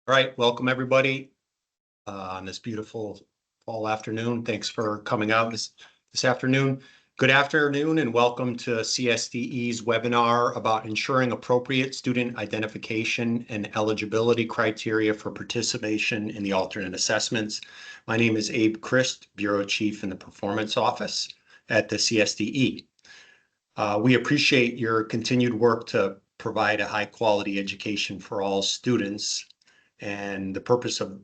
All right, welcome everybody on this beautiful fall afternoon. Thanks for coming out this afternoon. Good afternoon and welcome to CSDE's webinar about ensuring appropriate student identification and eligibility criteria for participation in the alternate assessments. My name is Abe Christ, Bureau Chief in the Performance Office at the CSDE. We appreciate your continued work to provide a high quality education for all students. And the purpose of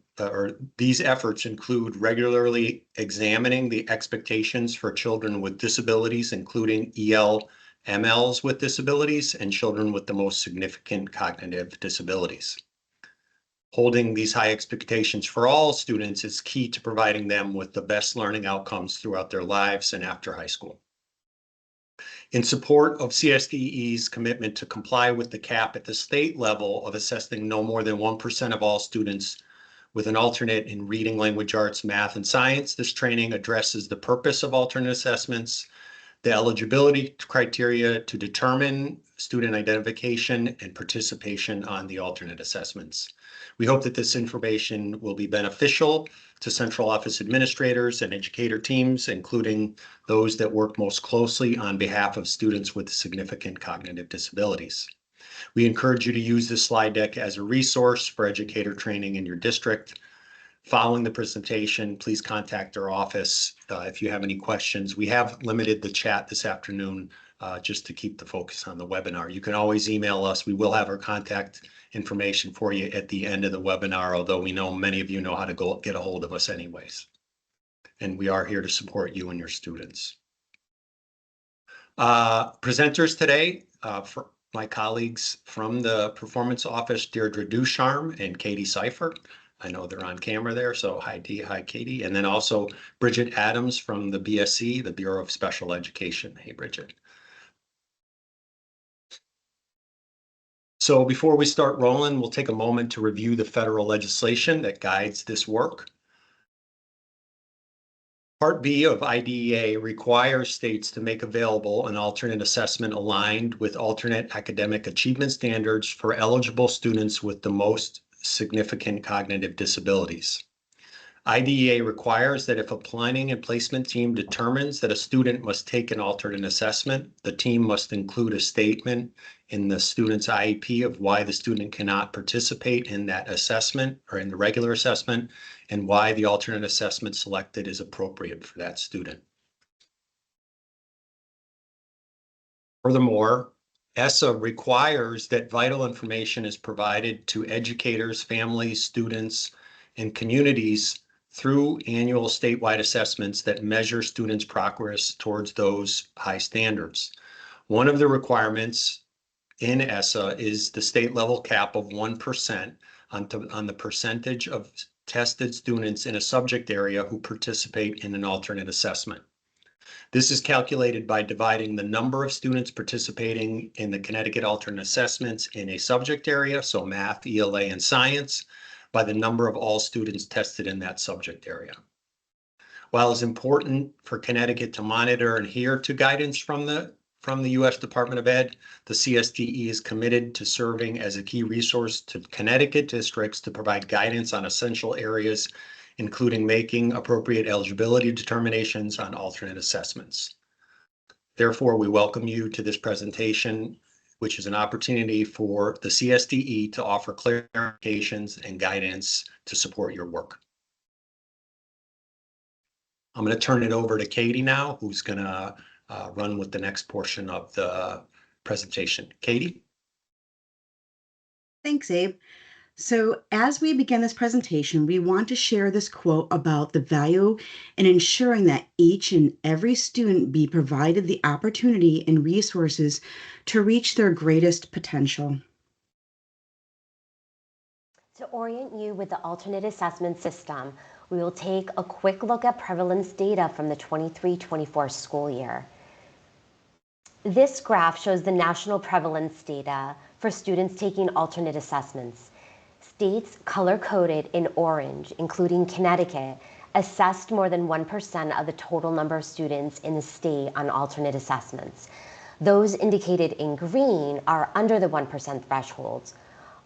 these efforts include regularly examining the expectations for children with disabilities, including EL/MLs with disabilities and children with the most significant cognitive disabilities. Holding these high expectations for all students is key to providing them with the best learning outcomes throughout their lives and after high school. In support of CSDE's commitment to comply with the cap at the state level of assessing no more than 1% of all students with an alternate in reading, language arts, math, and science, this training addresses the purpose of alternate assessments, the eligibility criteria to determine student identification and participation on the alternate assessments. We hope that this information will be beneficial to central office administrators and educator teams, including those that work most closely on behalf of students with significant cognitive disabilities. We encourage you to use this slide deck as a resource for educator training in your district. Following the presentation, please contact our office if you have any questions. We have limited the chat this afternoon just to keep the focus on the webinar. You can always email us. We will have our contact information for you at the end of the webinar, although we know many of you know how to get a hold of us anyways. And we are here to support you and your students. Presenters today, for my colleagues from the Performance Office, Deirdre Ducharme and Katie Seifer. I know they're on camera there, so hi Dee, hi Katie. And then also Bridget Adams from the BSC, the Bureau of Special Education. Hey, Bridget. So before we start rolling, we'll take a moment to review the federal legislation that guides this work. Part B of IDEA requires states to make available an alternate assessment aligned with alternate academic achievement standards for eligible students with the most significant cognitive disabilities. IDEA requires that if a planning and placement team determines that a student must take an alternate assessment, the team must include a statement in the student's IEP of why the student cannot participate in that assessment or in the regular assessment and why the alternate assessment selected is appropriate for that student. Furthermore, ESSA requires that vital information is provided to educators, families, students, and communities through annual statewide assessments that measure students' progress towards those high standards. One of the requirements in ESSA is the state level cap of 1% on the percentage of tested students in a subject area who participate in an alternate assessment. This is calculated by dividing the number of students participating in the Connecticut alternate assessments in a subject area, so math, ELA, and science, by the number of all students tested in that subject area. While it's important for Connecticut to monitor and adhere to guidance from the U.S. Department of Ed, the CSDE is committed to serving as a key resource to Connecticut districts to provide guidance on essential areas, including making appropriate eligibility determinations on alternate assessments. Therefore, we welcome you to this presentation, which is an opportunity for the CSDE to offer clarifications and guidance to support your work. I'm going to turn it over to Katie now, who's going to run with the next portion of the presentation. Katie? Thanks, Abe. So as we begin this presentation, we want to share this quote about the value in ensuring that each and every student be provided the opportunity and resources to reach their greatest potential. To orient you with the alternate assessment system, we will take a quick look at prevalence data from the 23-24 school year. This graph shows the national prevalence data for students taking alternate assessments. States color-coded in orange, including Connecticut, assessed more than 1% of the total number of students in the state on alternate assessments. Those indicated in green are under the 1% thresholds.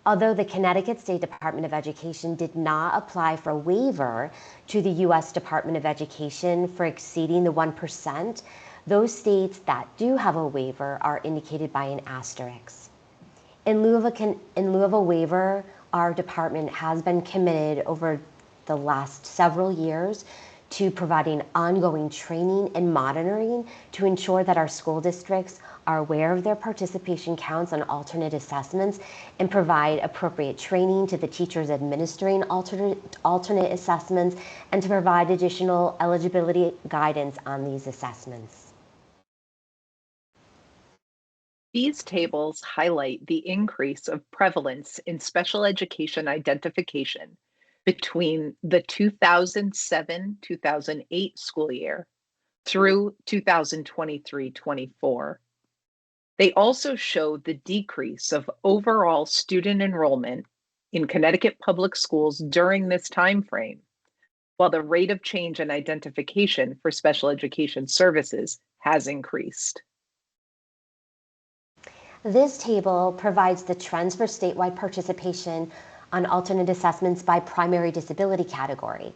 Although the Connecticut State Department of Education did not apply for a waiver to the U.S. Department of Education for exceeding the 1%, those states that do have a waiver are indicated by an asterisk. In lieu of a waiver, our department has been committed over the last several years to providing ongoing training and monitoring to ensure that our school districts are aware of their participation counts on alternate assessments and provide appropriate training to the teachers administering alternate assessments and to provide additional eligibility guidance on these assessments. These tables highlight the increase of prevalence in special education identification between the 2007-2008 school year through 2023-24. They also show the decrease of overall student enrollment in Connecticut public schools during this time frame, while the rate of change in identification for special education services has increased. This table provides the trends for statewide participation on alternate assessments by primary disability category.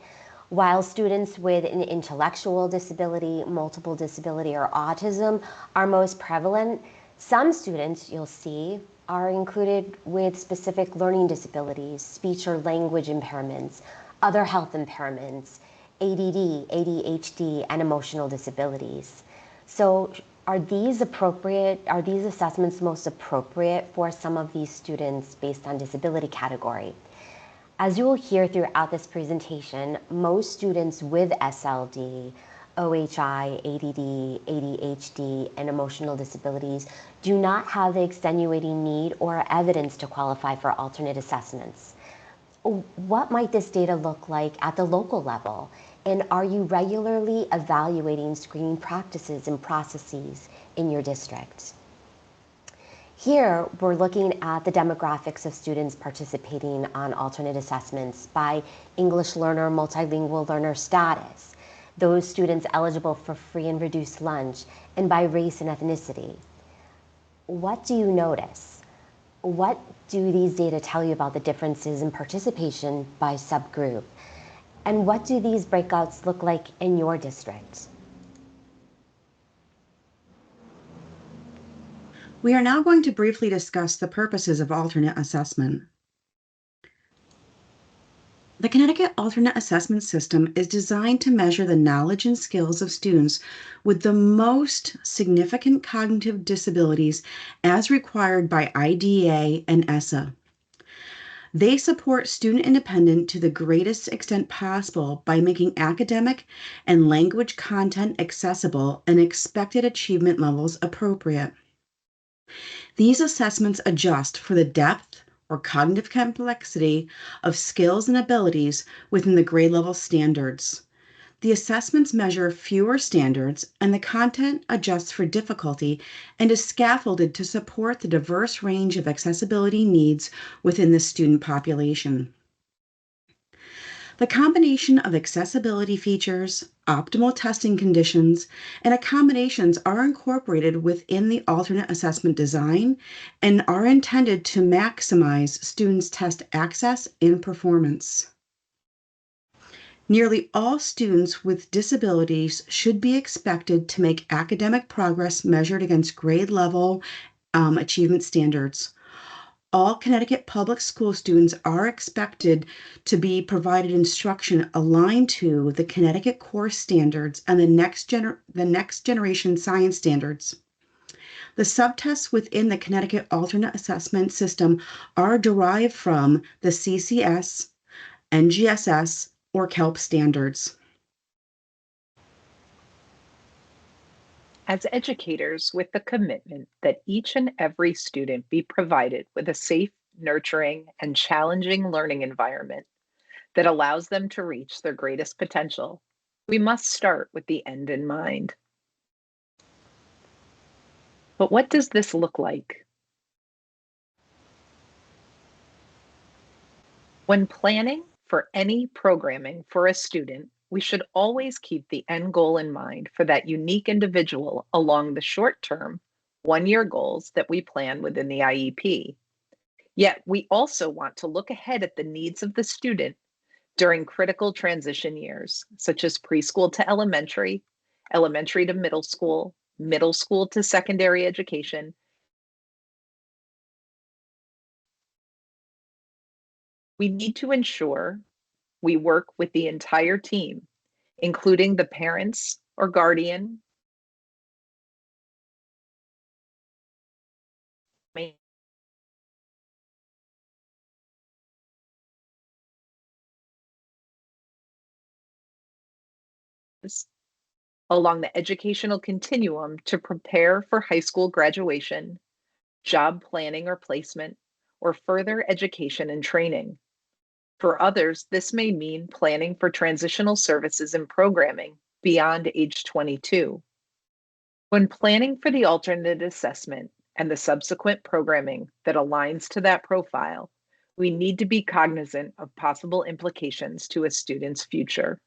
While students with an intellectual disability, multiple disability, or autism are most prevalent, some students, you'll see, are included with specific learning disabilities, speech or language impairments, other health impairments, ADD, ADHD, and emotional disabilities. So are these assessments most appropriate for some of these students based on disability category? As you will hear throughout this presentation, most students with SLD, OHI, ADD, ADHD, and emotional disabilities do not have the extenuating need or evidence to qualify for alternate assessments. What might this data look like at the local level? And are you regularly evaluating screening practices and processes in your district? Here, we're looking at the demographics of students participating on alternate assessments by English learner, multilingual learner status, those students eligible for free and reduced lunch, and by race and ethnicity. What do you notice? What do these data tell you about the differences in participation by subgroup? And what do these breakouts look like in your district? We are now going to briefly discuss the purposes of alternate assessment. The Connecticut Alternate Assessment System is designed to measure the knowledge and skills of students with the most significant cognitive disabilities as required by IDEA and ESSA. They support student independence to the greatest extent possible by making academic and language content accessible and expected achievement levels appropriate. These assessments adjust for the depth or cognitive complexity of skills and abilities within the grade level standards. The assessments measure fewer standards, and the content adjusts for difficulty and is scaffolded to support the diverse range of accessibility needs within the student population. The combination of accessibility features, optimal testing conditions, and accommodations are incorporated within the alternate assessment design and are intended to maximize students' test access and performance. Nearly all students with disabilities should be expected to make academic progress measured against grade level achievement standards. All Connecticut public school students are expected to be provided instruction aligned to the Connecticut core standards and the next generation science standards. The subtests within the Connecticut Alternate Assessment System are derived from the CCS, NGSS, or CALP standards. As educators with the commitment that each and every student be provided with a safe, nurturing, and challenging learning environment that allows them to reach their greatest potential, we must start with the end in mind. But what does this look like? When planning for any programming for a student, we should always keep the end goal in mind for that unique individual along the short-term, one-year goals that we plan within the IEP. Yet we also want to look ahead at the needs of the student during critical transition years, such as preschool to elementary, elementary to middle school to secondary education. We need to ensure we work with the entire team, including the parents or guardian, along the educational continuum to prepare for high school graduation, job planning or placement, or further education and training. For others, this may mean planning for transitional services and programming beyond age 22. When planning for the alternate assessment and the subsequent programming that aligns to that profile, we need to be cognizant of possible implications to a student's future.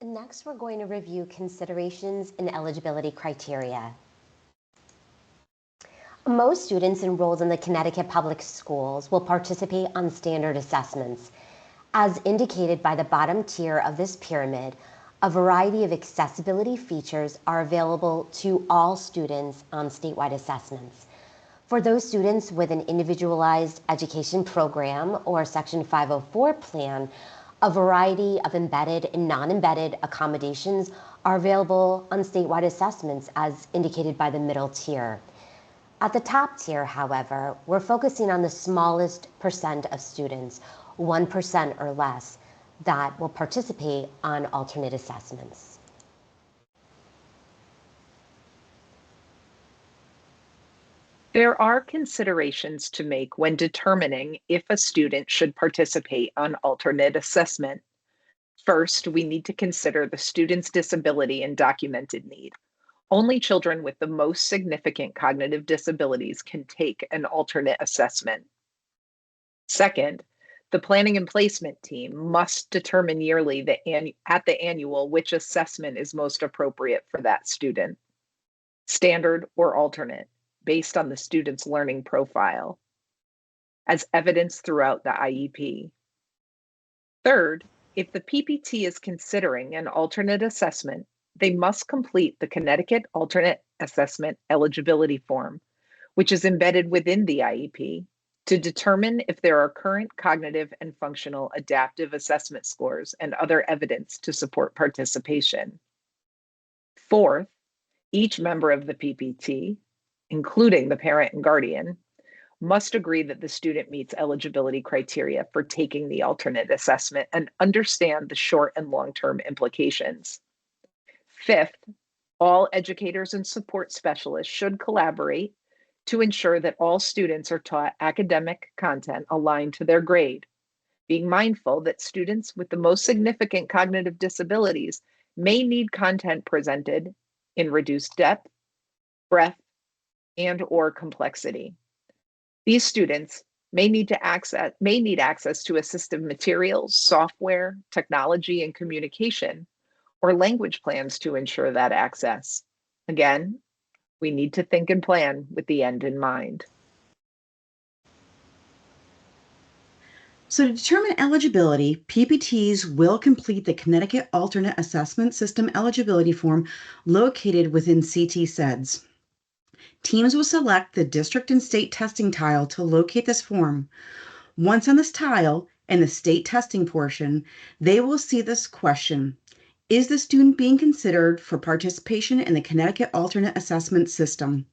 Next, we're going to review considerations and eligibility criteria. Most students enrolled in the Connecticut Public Schools will participate on standard assessments. As indicated by the bottom tier of this pyramid, a variety of accessibility features are available to all students on statewide assessments. For those students with an individualized education program or Section 504 plan, a variety of embedded and non-embedded accommodations are available on statewide assessments as indicated by the middle tier. At the top tier, however, we're focusing on the smallest percent of students, 1% or less, that will participate on alternate assessments. There are considerations to make when determining if a student should participate on alternate assessment. First, we need to consider the student's disability and documented need. Only children with the most significant cognitive disabilities can take an alternate assessment. Second, the planning and placement team must determine yearly at the annual which assessment is most appropriate for that student, standard or alternate, based on the student's learning profile, as evidenced throughout the IEP. Third, if the PPT is considering an alternate assessment, they must complete the Connecticut Alternate Assessment Eligibility Form, which is embedded within the IEP, to determine if there are current cognitive and functional adaptive assessment scores and other evidence to support participation. Fourth, each member of the PPT, including the parent and guardian, must agree that the student meets eligibility criteria for taking the alternate assessment and understand the short and long-term implications. Fifth, all educators and support specialists should collaborate to ensure that all students are taught academic content aligned to their grade, being mindful that students with the most significant cognitive disabilities may need content presented in reduced depth, breadth, and/or complexity. These students may need access to assistive materials, software, technology, and communication, or language plans to ensure that access. Again, we need to think and plan with the end in mind. So to determine eligibility, PPTs will complete the Connecticut Alternate Assessment System eligibility form located within CT SEDS. Teams will select the district and state testing tile to locate this form. Once on this tile, in the state testing portion, they will see this question: is the student being considered for participation in the Connecticut Alternate Assessment System?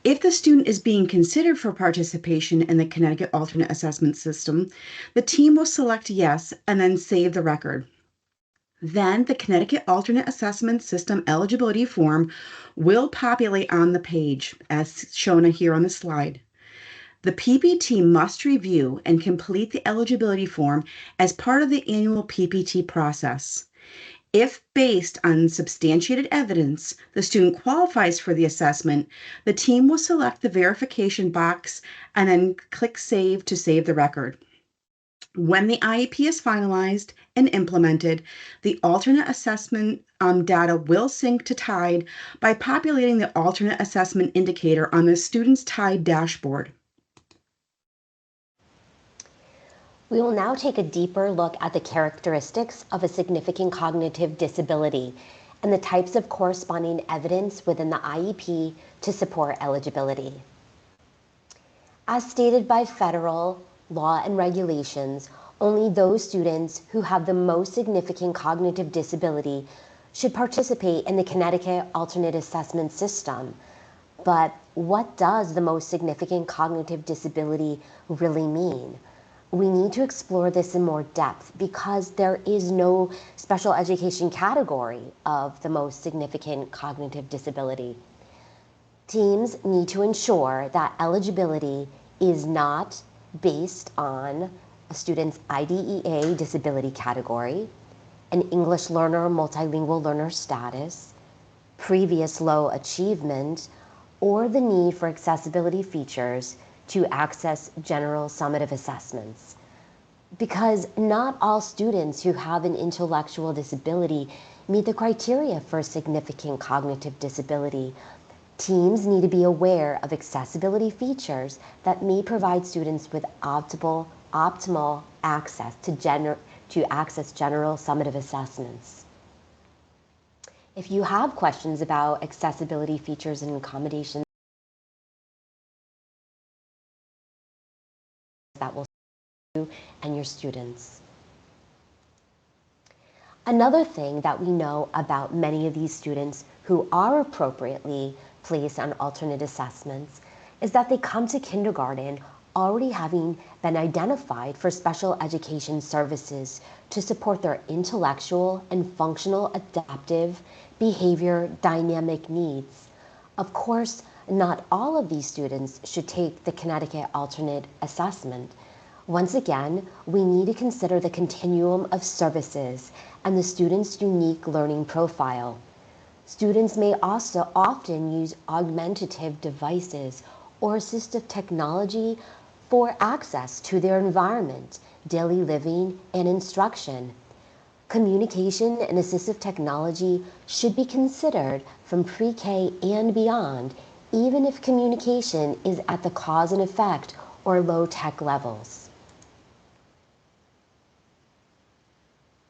If the student is being considered for participation in the Connecticut Alternate Assessment System, the team will select yes and then save the record. Then the Connecticut Alternate Assessment System eligibility form will populate on the page as shown here on the slide. The PPT must review and complete the eligibility form as part of the annual PPT process. If based on substantiated evidence, the student qualifies for the assessment, the team will select the verification box and then click Save to save the record. When the IEP is finalized and implemented, the alternate assessment data will sync to TIDE by populating the alternate assessment indicator on the student's TIDE dashboard. We will now take a deeper look at the characteristics of a significant cognitive disability and the types of corresponding evidence within the IEP to support eligibility. As stated by federal law and regulations, only those students who have the most significant cognitive disability should participate in the Connecticut Alternate Assessment System. But what does the most significant cognitive disability really mean? We need to explore this in more depth because there is no special education category of the most significant cognitive disability. Teams need to ensure that eligibility is not based on a student's IDEA disability category, an English learner, multilingual learner status, previous low achievement, or the need for accessibility features to access general summative assessments. Because not all students who have an intellectual disability meet the criteria for significant cognitive disability. Teams need to be aware of accessibility features that may provide students with optimal access to access general summative assessments. If you have questions about accessibility features and accommodations, that will serve you and your students. Another thing that we know about many of these students who are appropriately placed on alternate assessments is that they come to kindergarten already having been identified for special education services to support their intellectual and functional adaptive behavior dynamic needs. Of course, not all of these students should take the Connecticut Alternate Assessment. Once again, we need to consider the continuum of services and the student's unique learning profile. Students may also often use augmentative devices or assistive technology for access to their environment, daily living, and instruction. Communication and assistive technology should be considered from pre-K and beyond, even if communication is at the cause and effect or low-tech levels.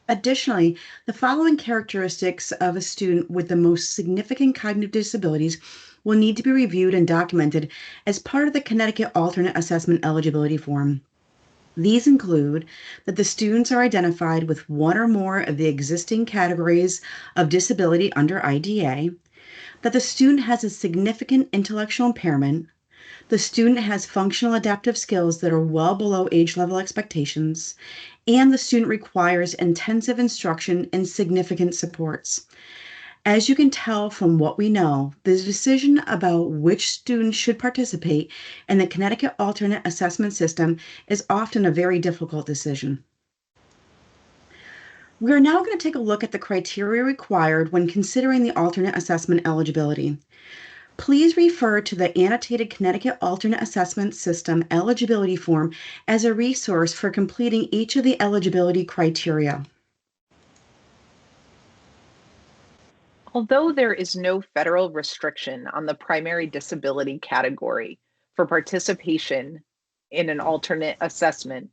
Additionally, the following characteristics of a student with the most significant cognitive disabilities will need to be reviewed and documented as part of the Connecticut Alternate Assessment Eligibility Form. These include that the students are identified with one or more of the existing categories of disability under IDEA, that the student has a significant intellectual impairment, the student has functional adaptive skills that are well below age level expectations, and the student requires intensive instruction and significant supports. As you can tell from what we know, the decision about which students should participate in the Connecticut Alternate Assessment System is often a very difficult decision. We are now going to take a look at the criteria required when considering the alternate assessment eligibility. Please refer to the annotated Connecticut Alternate Assessment System eligibility form as a resource for completing each of the eligibility criteria. Although there is no federal restriction on the primary disability category for participation in an alternate assessment,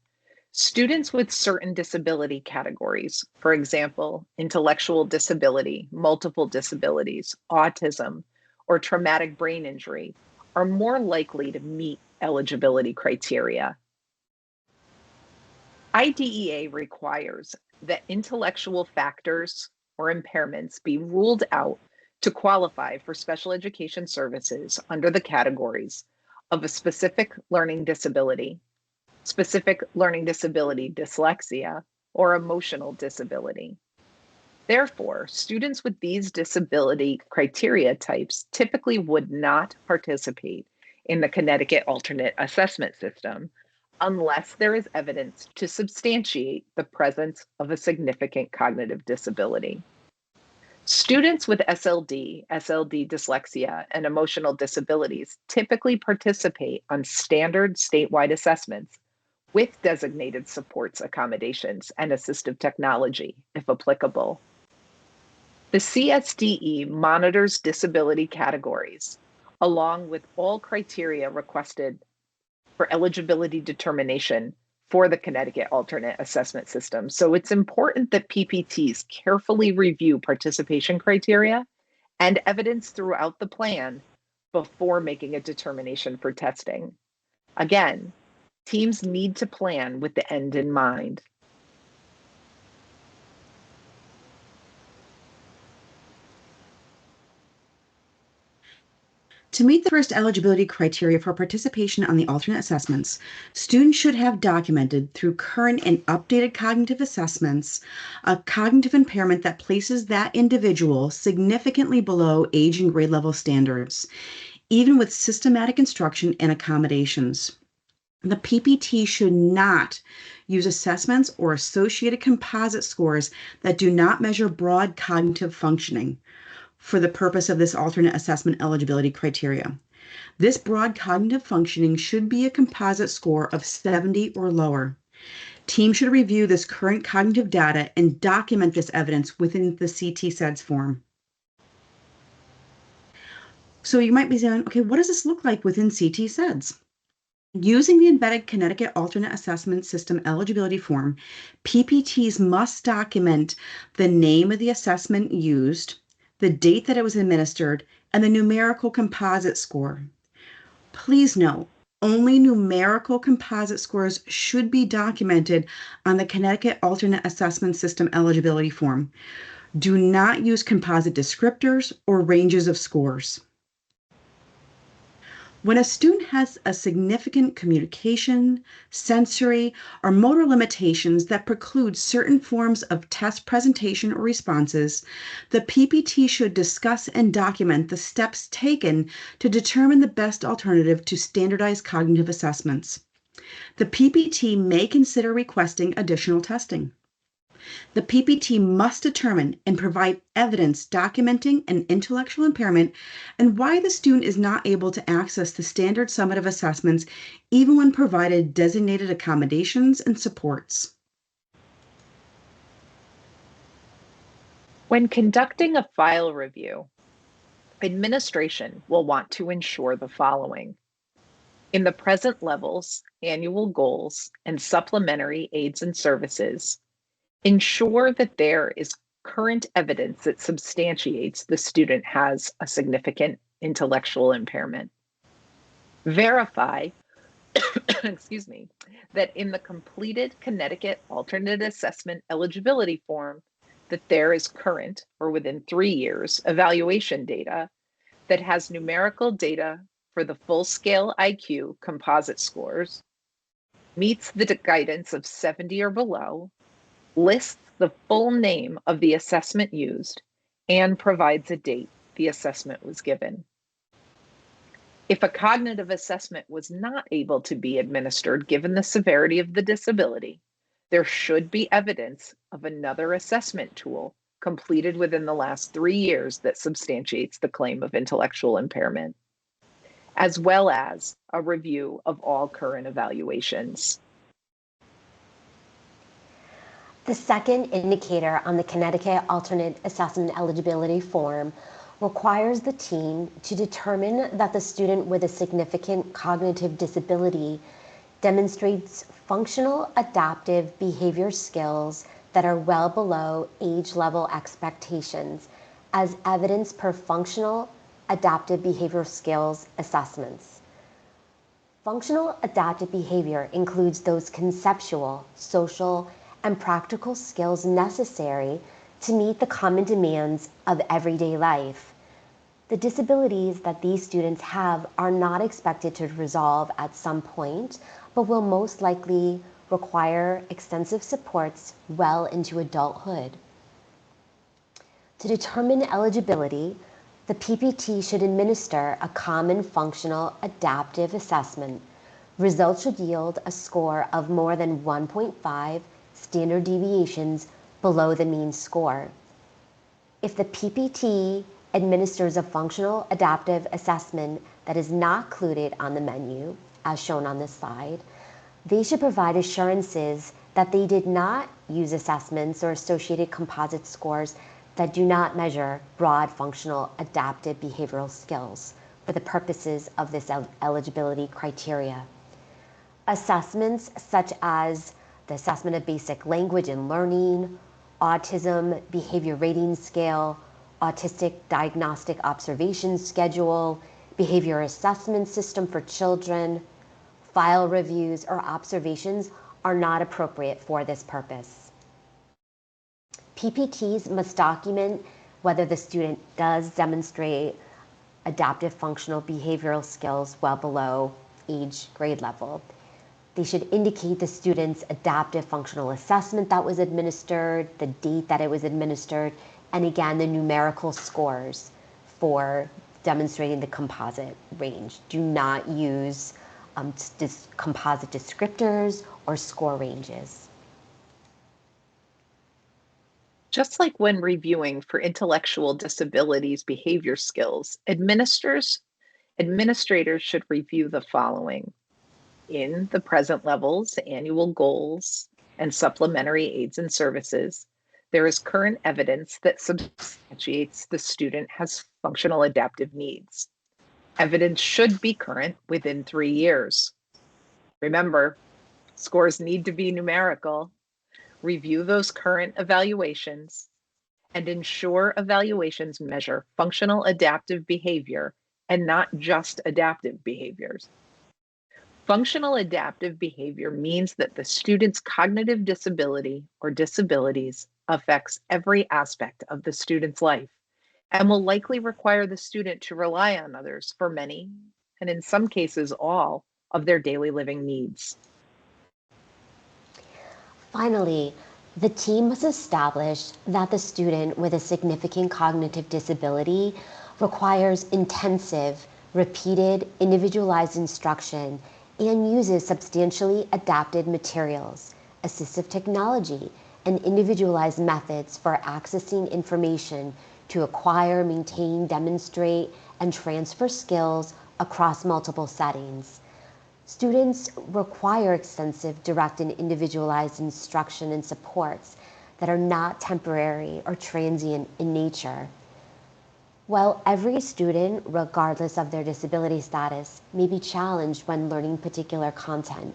students with certain disability categories, for example, intellectual disability, multiple disabilities, autism, or traumatic brain injury, are more likely to meet eligibility criteria. IDEA requires that intellectual factors or impairments be ruled out to qualify for special education services under the categories of a specific learning disability dyslexia, or emotional disability. Therefore, students with these disability criteria types typically would not participate in the Connecticut Alternate Assessment System unless there is evidence to substantiate the presence of a significant cognitive disability. Students with SLD dyslexia, and emotional disabilities typically participate on standard statewide assessments with designated supports, accommodations, and assistive technology, if applicable. The CSDE monitors disability categories along with all criteria requested for eligibility determination for the Connecticut Alternate Assessment System. So it's important that PPTs carefully review participation criteria and evidence throughout the plan before making a determination for testing. Again, teams need to plan with the end in mind. To meet the first eligibility criteria for participation on the alternate assessments, students should have documented through current and updated cognitive assessments a cognitive impairment that places that individual significantly below age and grade level standards, even with systematic instruction and accommodations. The PPT should not use assessments or associated composite scores that do not measure broad cognitive functioning for the purpose of this alternate assessment eligibility criteria. This broad cognitive functioning should be a composite score of 70 or lower. Teams should review this current cognitive data and document this evidence within the CT SEDS form. So you might be saying, okay, what does this look like within CT SEDS? Using the embedded Connecticut Alternate Assessment System eligibility form, PPTs must document the name of the assessment used, the date that it was administered, and the numerical composite score. Please note, only numerical composite scores should be documented on the Connecticut Alternate Assessment System eligibility form. Do not use composite descriptors or ranges of scores. When a student has a significant communication, sensory, or motor limitations that preclude certain forms of test presentation or responses, the PPT should discuss and document the steps taken to determine the best alternative to standardized cognitive assessments. The PPT may consider requesting additional testing. The PPT must determine and provide evidence documenting an intellectual impairment and why the student is not able to access the standard summative assessments even when provided designated accommodations and supports. When conducting a file review, administration will want to ensure the following. In the present levels, annual goals, and supplementary aids and services, ensure that there is current evidence that substantiates the student has a significant intellectual impairment. Verify, excuse me, that in the completed Connecticut Alternate Assessment eligibility form, that there is current or within 3 years evaluation data that has numerical data for the full scale IQ composite scores, meets the guidance of 70 or below, lists the full name of the assessment used, and provides a date the assessment was given. If a cognitive assessment was not able to be administered given the severity of the disability, there should be evidence of another assessment tool completed within the last 3 years that substantiates the claim of intellectual impairment, as well as a review of all current evaluations. The second indicator on the Connecticut Alternate Assessment Eligibility Form requires the team to determine that the student with a significant cognitive disability demonstrates functional adaptive behavior skills that are well below age level expectations as evidenced per functional adaptive behavior skills assessments. Functional adaptive behavior includes those conceptual, social, and practical skills necessary to meet the common demands of everyday life. The disabilities that these students have are not expected to resolve at some point, but will most likely require extensive supports well into adulthood. To determine eligibility, the PPT should administer a common functional adaptive assessment. Results should yield a score of more than 1.5 standard deviations below the mean score. If the PPT administers a functional adaptive assessment that is not included on the menu, as shown on this slide, They should provide assurances that they did not use assessments or associated composite scores that do not measure broad functional adaptive behavioral skills for the purposes of this eligibility criteria. Assessments such as the assessment of basic language and learning, autism behavior rating scale, autistic diagnostic observation schedule, behavior assessment system for children, file reviews, or observations are not appropriate for this purpose. PPTs must document whether the student does demonstrate adaptive functional behavioral skills well below age grade level. They should indicate the student's adaptive functional assessment that was administered, the date that it was administered, and again, the numerical scores for demonstrating the composite range. Do not use composite descriptors or score ranges. Just like when reviewing for intellectual disabilities behavior skills, administrators should review the following: in the present levels, annual goals, and supplementary aids and services, there is current evidence that substantiates the student has functional adaptive needs. Evidence should be current within 3 years. Remember, scores need to be numerical. Review those current evaluations and ensure evaluations measure functional adaptive behavior and not just adaptive behaviors. Functional adaptive behavior means that the student's cognitive disability or disabilities affects every aspect of the student's life and will likely require the student to rely on others for many, and in some cases all, of their daily living needs. Finally, the team must establish that the student with a significant cognitive disability requires intensive, repeated, individualized instruction and uses substantially adapted materials, assistive technology, and individualized methods for accessing information to acquire, maintain, demonstrate, and transfer skills across multiple settings. Students require extensive, direct, and individualized instruction and supports that are not temporary or transient in nature. While every student, regardless of their disability status, may be challenged when learning particular content,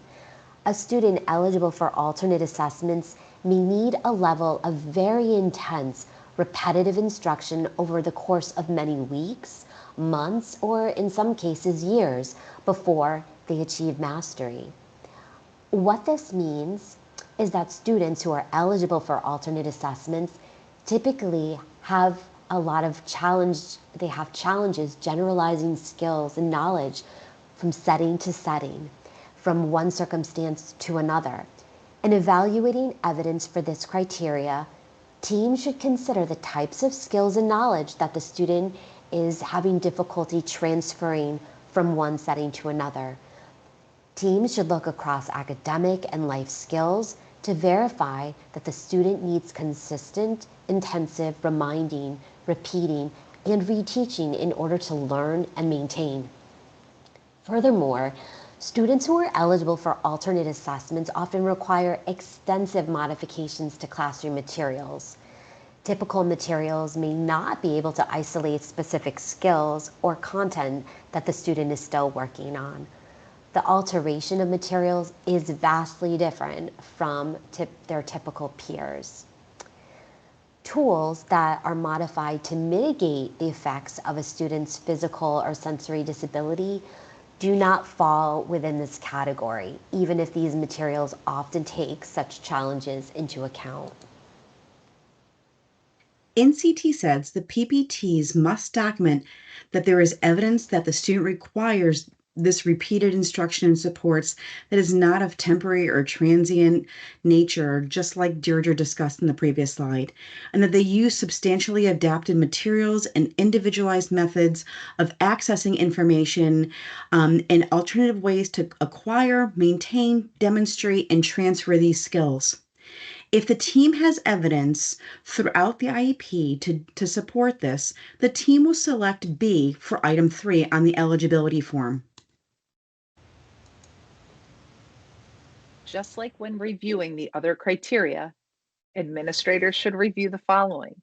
a student eligible for alternate assessments may need a level of very intense, repetitive instruction over the course of many weeks, months, or in some cases years before they achieve mastery. What this means is that students who are eligible for alternate assessments typically have a lot of challenges generalizing skills and knowledge from setting to setting, from one circumstance to another. In evaluating evidence for this criteria, teams should consider the types of skills and knowledge that the student is having difficulty transferring from one setting to another. Teams should look across academic and life skills to verify that the student needs consistent, intensive reminding, repeating, and reteaching in order to learn and maintain. Furthermore, students who are eligible for alternate assessments often require extensive modifications to classroom materials. Typical materials may not be able to isolate specific skills or content that the student is still working on. The alteration of materials is vastly different from their typical peers. Tools that are modified to mitigate the effects of a student's physical or sensory disability do not fall within this category, even if these materials often take such challenges into account. NCT says the PPTs must document that there is evidence that the student requires this repeated instruction and supports that is not of temporary or transient nature, just like Deirdre discussed in the previous slide, and that they use substantially adapted materials and individualized methods of accessing information and alternative ways to acquire, maintain, demonstrate, and transfer these skills. If the team has evidence throughout the IEP to support this, the team will select B for item 3 on the eligibility form. just like when reviewing the other criteria, administrators should review the following: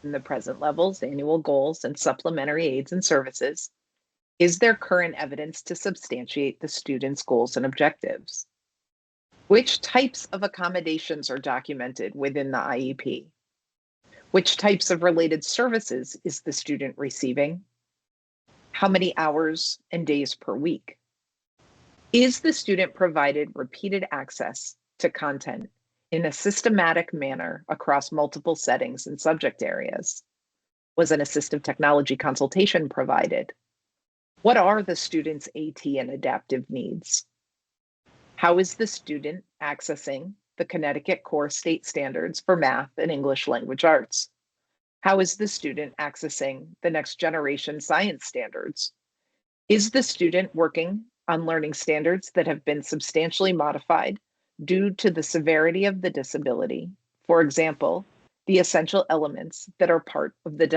in the present levels, annual goals, and supplementary aids and services. Is there current evidence to substantiate the student's goals and objectives? Which types of accommodations are documented within the IEP? Which types of related services is the student receiving? How many hours and days per week? Is the student provided repeated access to content in a systematic manner across multiple settings and subject areas? Was an assistive technology consultation provided? What are the student's AT and adaptive needs? How is the student accessing the Connecticut Core State Standards for Math and English Language Arts? How is the student accessing the Next Generation Science Standards? Is the student working on learning standards that have been substantially modified due to the severity of the disability? For example, the essential elements that are part of the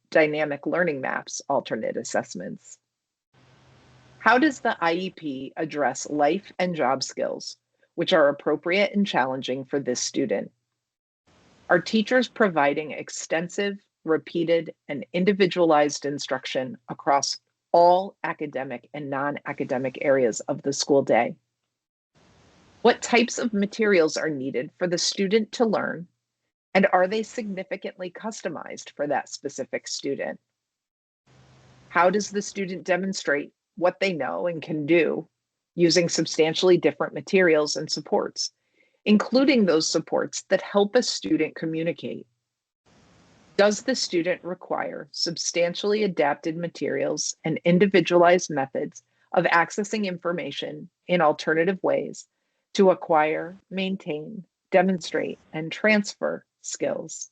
dynamic learning maps alternate assessments. How does the IEP address life and job skills, which are appropriate and challenging for this student? Are teachers providing extensive, repeated, and individualized instruction across all academic and non-academic areas of the school day? What types of materials are needed for the student to learn, and are they significantly customized for that specific student? How does the student demonstrate what they know and can do using substantially different materials and supports, including those supports that help a student communicate? Does the student require substantially adapted materials and individualized methods of accessing information in alternative ways to acquire, maintain, demonstrate, and transfer skills?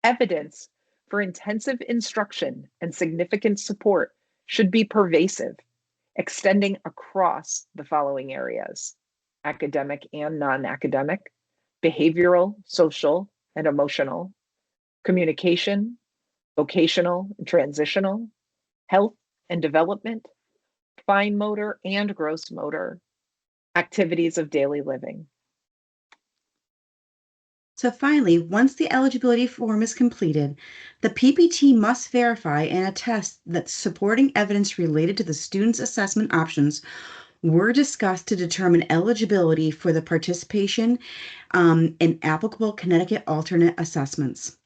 Evidence for intensive instruction and significant support should be pervasive, extending across the following areas: academic and non-academic, behavioral, social, and emotional, communication, vocational and transitional, health and development, fine motor and gross motor, activities of daily living. So finally, once the eligibility form is completed, the PPT must verify and attest that supporting evidence related to the student's assessment options were discussed to determine eligibility for the participation in applicable Connecticut alternate assessments.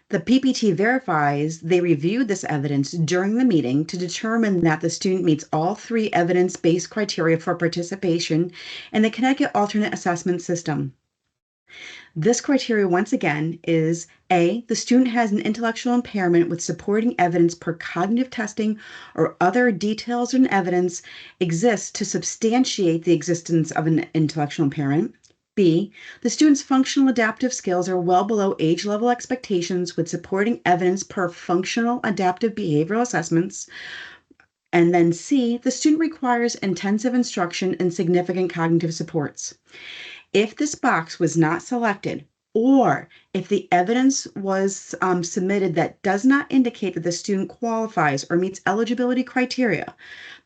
The PPT verifies they reviewed this evidence during the meeting to determine that the student meets all three evidence-based criteria for participation in the Connecticut alternate assessment system. This criteria, once again, is A, the student has an intellectual impairment with supporting evidence per cognitive testing or other details and evidence exists to substantiate the existence of an intellectual impairment. B, the student's functional adaptive skills are well below age level expectations with supporting evidence per functional adaptive behavioral assessments. And then C, the student requires intensive instruction and significant cognitive supports. If this box was not selected, or if the evidence was submitted that does not indicate that the student qualifies or meets eligibility criteria,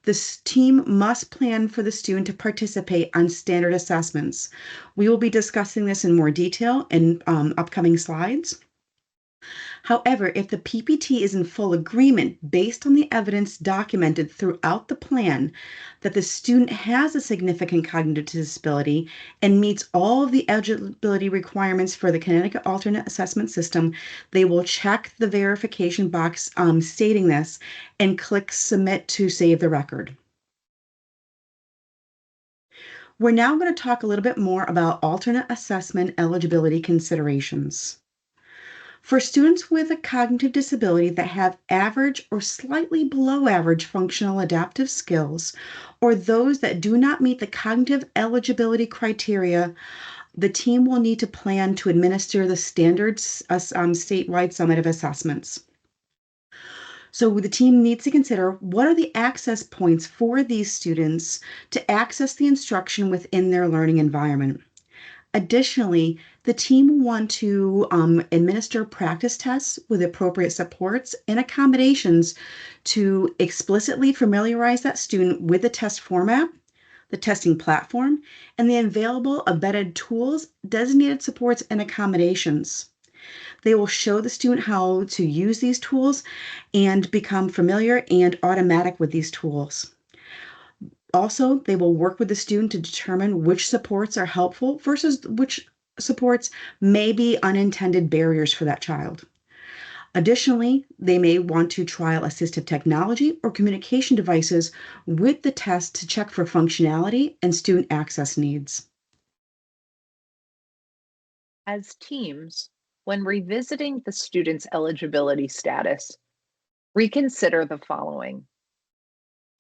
this team must plan for the student to participate on standard assessments. We will be discussing this in more detail in upcoming slides. However, if the PPT is in full agreement based on the evidence documented throughout the plan that the student has a significant cognitive disability and meets all of the eligibility requirements for the Connecticut alternate assessment system, they will check the verification box stating this and click submit to save the record. We're now going to talk a little bit more about alternate assessment eligibility considerations. For students with a cognitive disability that have average or slightly below average functional adaptive skills, or those that do not meet the cognitive eligibility criteria, the team will need to plan to administer the standard statewide summative assessments. So the team needs to consider what are the access points for these students to access the instruction within their learning environment. Additionally, the team will want to administer practice tests with appropriate supports and accommodations to explicitly familiarize that student with the test format, the testing platform, and the available embedded tools, designated supports, and accommodations. They will show the student how to use these tools and become familiar and automatic with these tools. Also, they will work with the student to determine which supports are helpful versus which supports may be unintended barriers for that child. Additionally, they may want to trial assistive technology or communication devices with the test to check for functionality and student access needs. As teams, when revisiting the student's eligibility status, reconsider the following.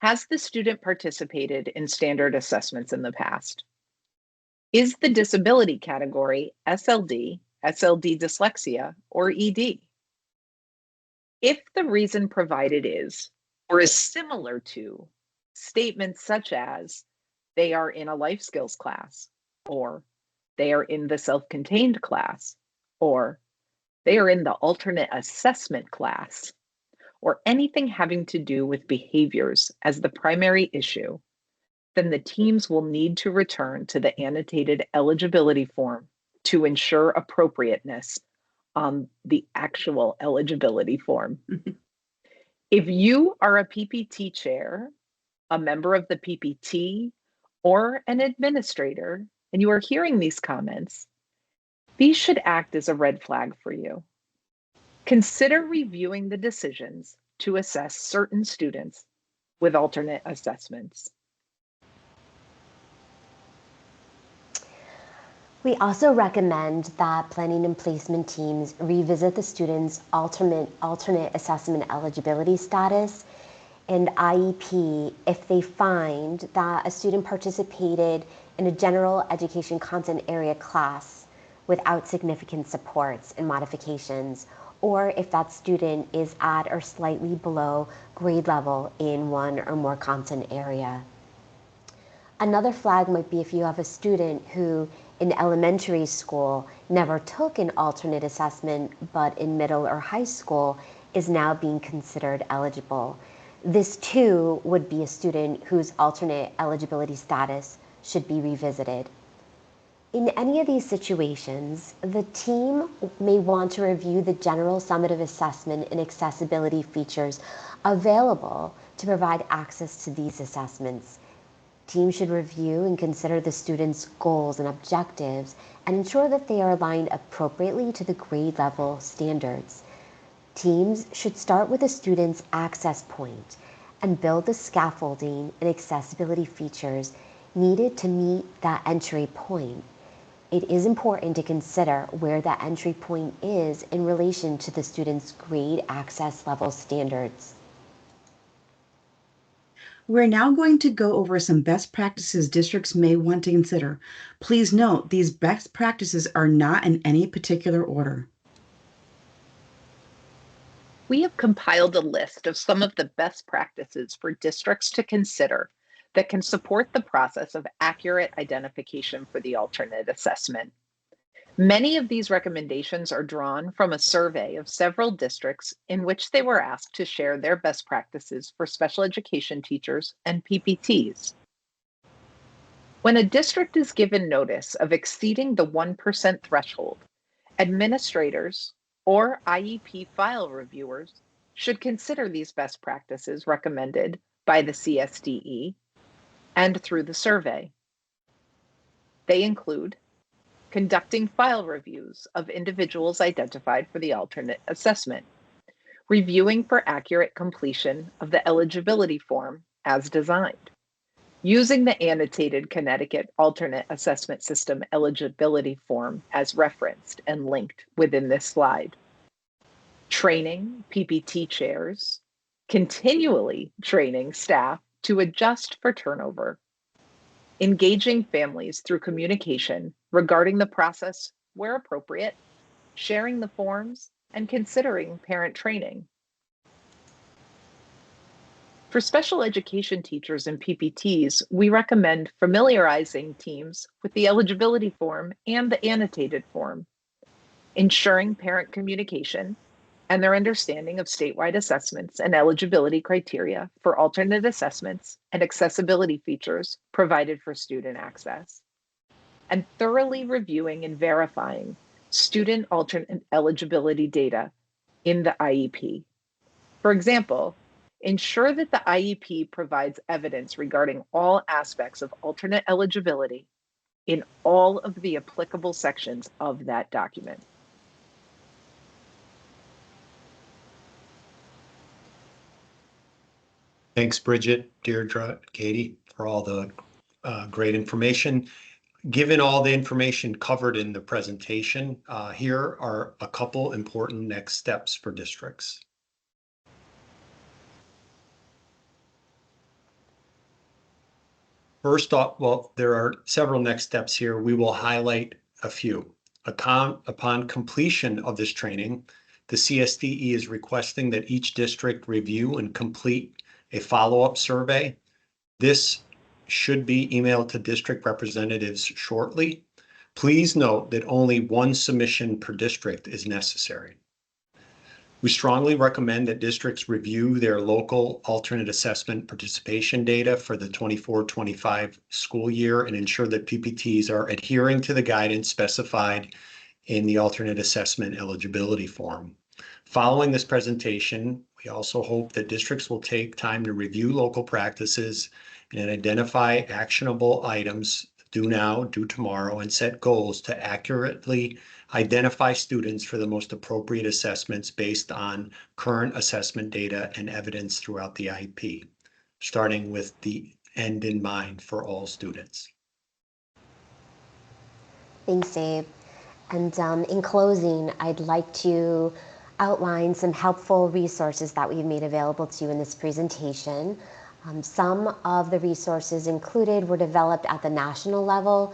Has the student participated in standard assessments in the past? Is the disability category SLD, SLD dyslexia, or ED? If the reason provided is, or is similar to, statements such as, they are in a life skills class, or they are in the self-contained class, or they are in the alternate assessment class, or anything having to do with behaviors as the primary issue, then the teams will need to return to the annotated eligibility form to ensure appropriateness on the actual eligibility form. If you are a PPT chair, a member of the PPT, or an administrator, and you are hearing these comments, these should act as a red flag for you. Consider reviewing the decisions to assess certain students with alternate assessments. We also recommend that planning and placement teams revisit the student's alternate assessment eligibility status and IEP if they find that a student participated in a general education content area class without significant supports and modifications, or if that student is at or slightly below grade level in one or more content area. Another flag might be if you have a student who in elementary school never took an alternate assessment, but in middle or high school is now being considered eligible. This too would be a student whose alternate eligibility status should be revisited. In any of these situations, the team may want to review the general summative assessment and accessibility features available to provide access to these assessments. Teams should review and consider the students' goals and objectives and ensure that they are aligned appropriately to the grade level standards. Teams should start with a student's access point and build the scaffolding and accessibility features needed to meet that entry point. It is important to consider where that entry point is in relation to the student's grade access level standards. We're now going to go over some best practices districts may want to consider. Please note, these best practices are not in any particular order. We have compiled a list of some of the best practices for districts to consider that can support the process of accurate identification for the alternate assessment. Many of these recommendations are drawn from a survey of several districts in which they were asked to share their best practices for special education teachers and PPTs. When a district is given notice of exceeding the 1% threshold, administrators or IEP file reviewers should consider these best practices recommended by the CSDE and through the survey. They include conducting file reviews of individuals identified for the alternate assessment, reviewing for accurate completion of the eligibility form as designed, using the annotated Connecticut Alternate Assessment System eligibility form as referenced and linked within this slide, training PPT chairs, continually training staff to adjust for turnover, engaging families through communication regarding the process where appropriate, sharing the forms, and considering parent training. For special education teachers and PPTs, we recommend familiarizing teams with the eligibility form and the annotated form, ensuring parent communication, and their understanding of statewide assessments and eligibility criteria for alternate assessments and accessibility features provided for student access, and thoroughly reviewing and verifying student alternate eligibility data in the IEP. For example, ensure that the IEP provides evidence regarding all aspects of alternate eligibility in all of the applicable sections of that document. Thanks, Bridget, Deirdre, Katie, for all the great information. Given all the information covered in the presentation, here are a couple important next steps for districts. First off, well, there are several next steps here. We will highlight a few. Upon completion of this training, the CSDE is requesting that each district review and complete a follow-up survey. This should be emailed to district representatives shortly. Please note that only one submission per district is necessary. We strongly recommend that districts review their local alternate assessment participation data for the 24-25 school year and ensure that PPTs are adhering to the guidance specified in the alternate assessment eligibility form. Following this presentation, we also hope that districts will take time to review local practices and identify actionable items, do now, do tomorrow, and set goals to accurately identify students for the most appropriate assessments based on current assessment data and evidence throughout the IEP, starting with the end in mind for all students. Thanks, Dave. And in closing, I'd like to outline some helpful resources that we've made available to you in this presentation. Some of the resources included were developed at the national level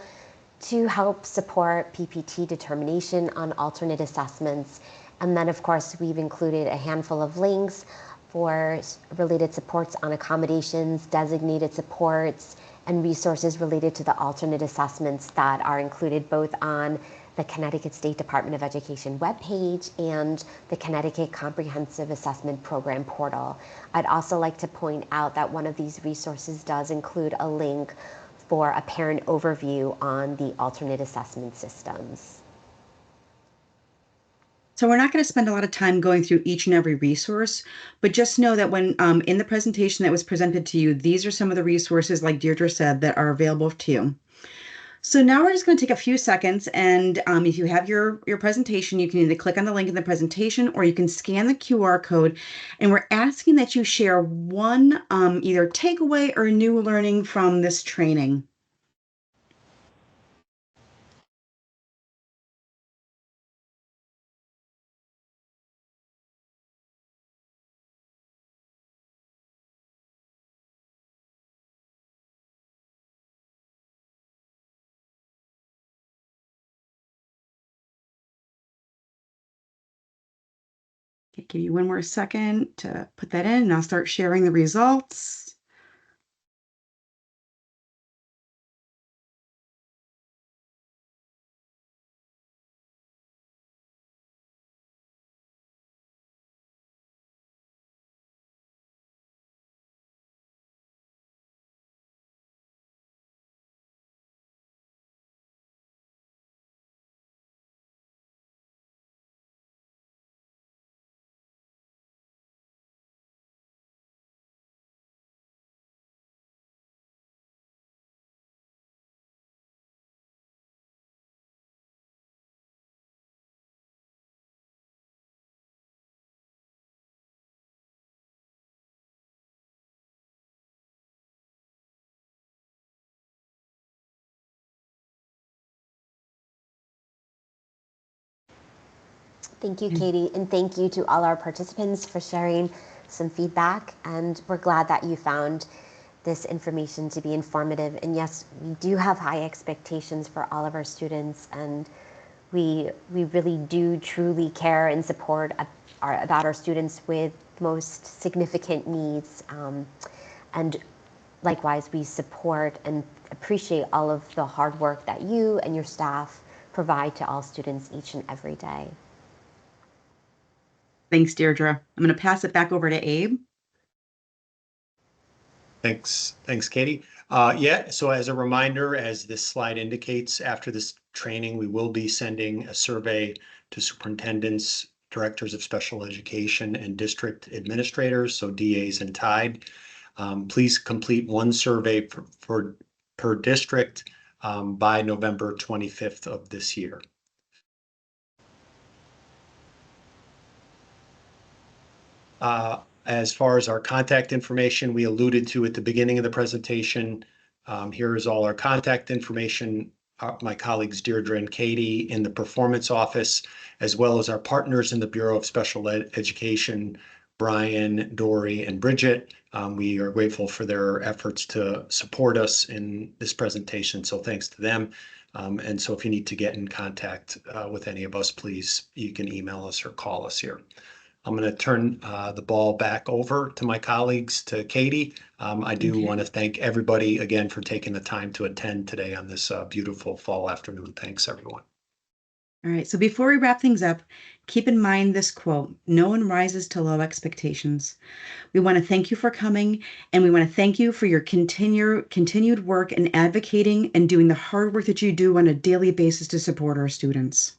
to help support PPT determination on alternate assessments. And then, of course, we've included a handful of links for related supports on accommodations, designated supports, and resources related to the alternate assessments that are included both on the Connecticut State Department of Education webpage and the Connecticut Comprehensive Assessment Program portal. I'd also like to point out that one of these resources does include a link for a parent overview on the alternate assessment systems. So we're not going to spend a lot of time going through each and every resource, but just know that when in the presentation that was presented to you, these are some of the resources, like Deirdre said, that are available to you. So now we're just going to take a few seconds, and if you have your presentation, you can either click on the link in the presentation or you can scan the QR code, and we're asking that you share one either takeaway or new learning from this training. Okay, give you one more second to put that in, and I'll start sharing the results. Thank you, Katie, and thank you to all our participants for sharing some feedback. And we're glad that you found this information to be informative. And yes, we do have high expectations for all of our students, and we really do truly care and support about our students with most significant needs. And likewise, we support and appreciate all of the hard work that you and your staff provide to all students each and every day. Thanks, Deirdre. I'm going to pass it back over to Abe. Thanks, Katie. Yeah, so as a reminder, as this slide indicates, after this training, we will be sending a survey to superintendents, directors of special education, and district administrators, so DAs and TIDE. Please complete one survey per district by November 25th of this year. As far as our contact information, we alluded to at the beginning of the presentation. Here is all our contact information. My colleagues Deirdre and Katie in the performance office, as well as our partners in the Bureau of Special Education, Brian, Dory, and Bridget. We are grateful for their efforts to support us in this presentation, so thanks to them. And so if you need to get in contact with any of us, please, you can email us or call us here. I'm going to turn the ball back over to my colleagues, to Katie. I do want to thank everybody again for taking the time to attend today on this beautiful fall afternoon. Thanks, everyone. All right, so before we wrap things up, keep in mind this quote: no one rises to low expectations. We want to thank you for coming, and we want to thank you for your continued work in advocating and doing the hard work that you do on a daily basis to support our students.